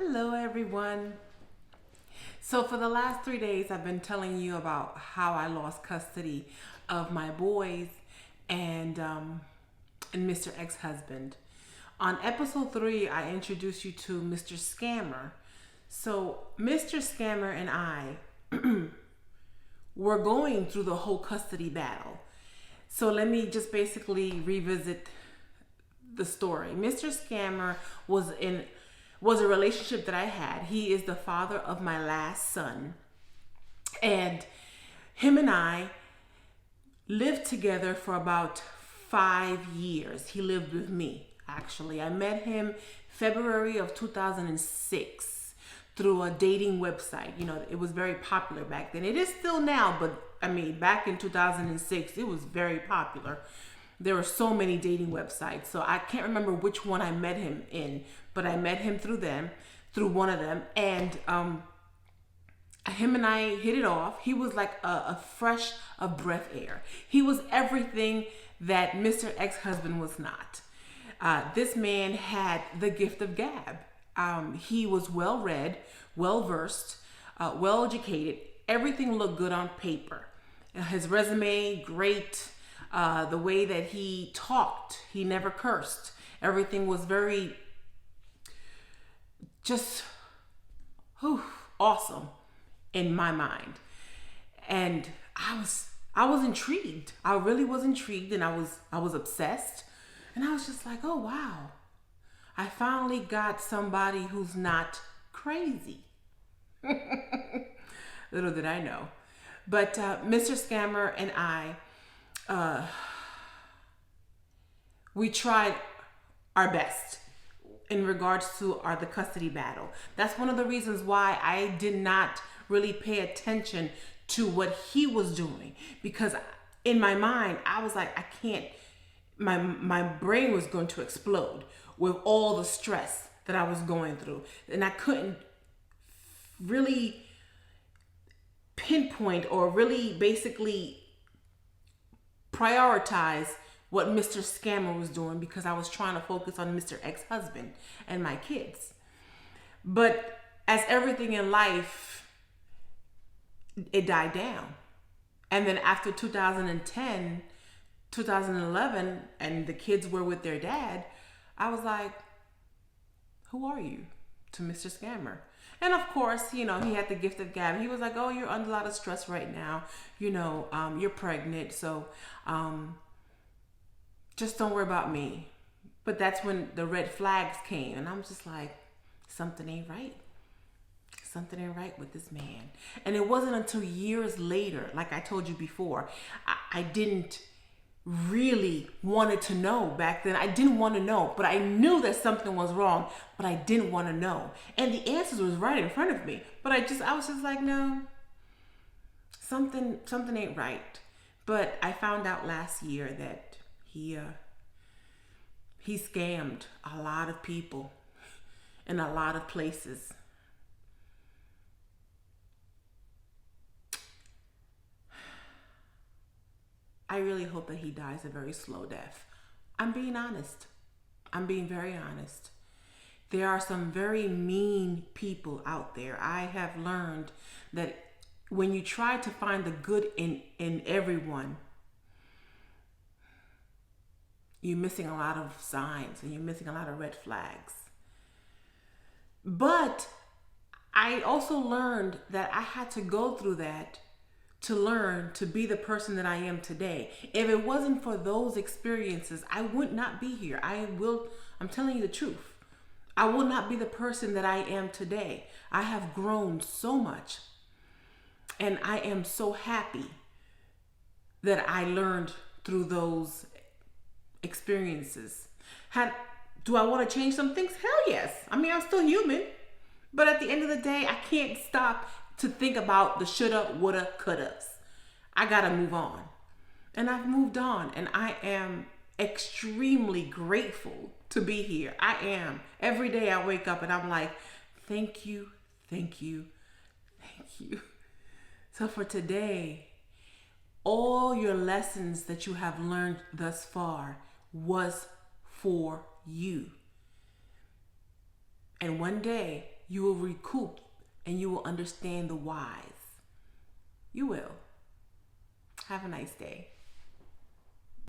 Hello, everyone. So, for the last 3 days, I've been telling you about how I lost custody of my boys and Mr. Ex-husband. On episode 3, I introduced you to Mr. Scammer. So, Mr. Scammer and I were going through the whole custody battle. So, let me just basically revisit the story. Mr. Scammer was a relationship that I had. He is the father of my last son. And him and I lived together for about 5 years. He lived with me, actually. I met him February of 2006 through a dating website. You know, it was very popular back then. It is still now, but I mean, back in 2006, it was very popular. There were so many dating websites, so I can't remember which one I met him in, but I met him through one of them, and him and I hit it off. He was like a fresh of breath air. He was everything that Mr. Ex-husband was not. This man had the gift of gab. He was well read, well versed, well educated. Everything looked good on paper. His resume, great. The way that he talked, he never cursed. Everything was very just awesome in my mind. And I was intrigued. I really was intrigued, and I was obsessed. And I was just like, "Oh wow. I finally got somebody who's not crazy." Little did I know. But Mr. Scammer and I we tried our best in regards to the custody battle. That's one of the reasons why I did not really pay attention to what he was doing, because in my mind I was like, I can't. My brain was going to explode with all the stress that I was going through, and I couldn't really pinpoint or really basically prioritize what Mr. Scammer was doing, because I was trying to focus on Mr. Ex-husband and my kids. But as everything in life, it died down. And then after 2010, 2011, and the kids were with their dad, I was like, "Who are you?" to Mr. Scammer. And of course, you know, he had the gift of gab. He was like, "Oh, you're under a lot of stress right now. You know, you're pregnant, so just don't worry about me." But that's when the red flags came, and I'm just like, something ain't right. Something ain't right with this man. And it wasn't until years later, like I told you before, I didn't really wanted to know back then. I didn't want to know, but I knew that something was wrong, but I didn't want to know. And the answers was right in front of me. But I was just like, no, something ain't right. But I found out last year that he scammed a lot of people in a lot of places. I really hope that he dies a very slow death. I'm being honest. I'm being very honest. There are some very mean people out there. I have learned that when you try to find the good in everyone, you're missing a lot of signs and you're missing a lot of red flags. But I also learned that I had to go through that to learn to be the person that I am today. If it wasn't for those experiences, I would not be here. I'm telling you the truth. I will not be the person that I am today. I have grown so much, and I am so happy that I learned through those experiences. Do I want to change some things? Hell yes. I mean, I'm still human. But at the end of the day, I can't stop to think about the shoulda, woulda, couldas. I gotta move on. And I've moved on, and I am extremely grateful to be here. I am. Every day I wake up and I'm like, thank you, thank you, thank you. So for today, all your lessons that you have learned thus far was for you. And one day you will recoup and you will understand the whys. You will. Have a nice day.